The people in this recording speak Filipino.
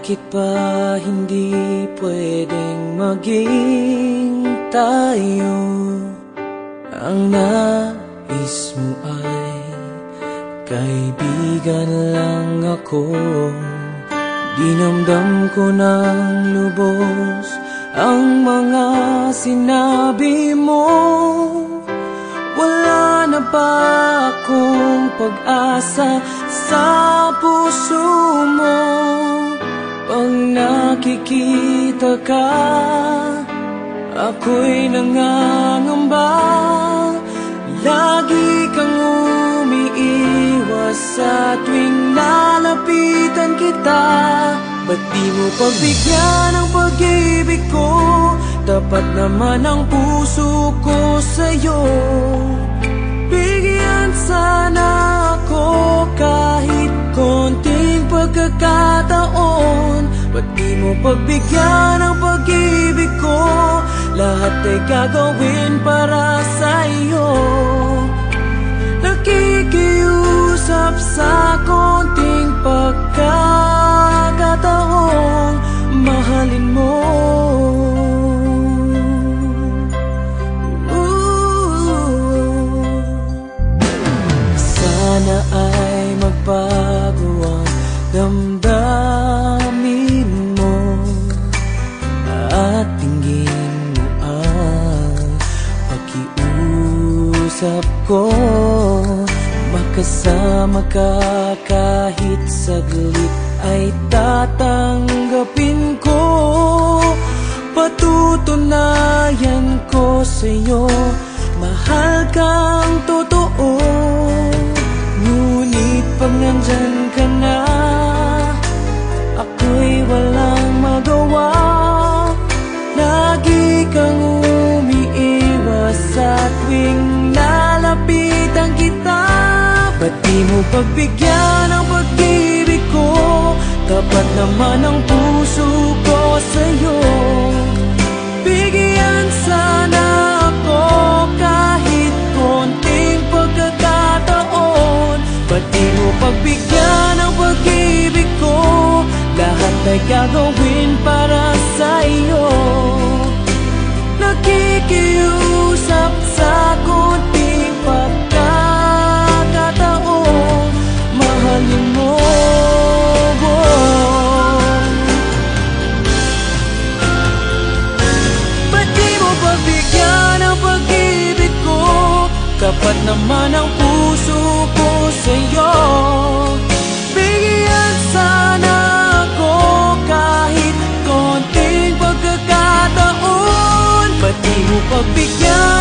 Bakit ba hindi pwedeng maging tayo? Ang nais mo ay kaibigan lang ako. Dinamdam ko ng lubos ang mga sinabi mo. Wala na ba akong pag-asa sa puso mo? Pag nakikita ka, ako'y nangangamba. Lagi kang umiiwas sa tuwing lalapitan kita. Ba't di mo pagbigyan ang pag-ibig ko? Tapat naman ang puso ko sa'yo. Bigyan sana ako kahit konting pagkakataon. Ba't di mo pagbigyan ang pag-ibig ko? Lahat ay gagawin para sa'yo. Nakikiusap sa konting pagkakataon, mahalin mo. Sana ay magbago ang damdamin mo at tingin mo ang pakiusap ko. Makasama ka kahit saglit ay tatanggapin ko. Patutunayan ko sa'yo, mahal kang totoo. Ngunit pag nandyan ka na, ako'y walang magawa. Lagi kang umiiwas sa tuwing lalapitan kita. Ba't di mo pagbigyan ang pag-ibig ko? Tapat naman ang puso ko sa'yo. Bigyan sana ako kahit konting pagkakataon. Ba't di mo pagbigyan ang pag-ibig ko? Lahat ay gagawin para sa'yo. Nakikiusap sa konting pagkakataon, mahalin mo. Ba't di mo pagbigyan ang pag-ibig ko? Tapat naman ang puso ko sa'yo. Bigyan sana ako kahit konting pagkakataon. Ba't di mo pagbigyan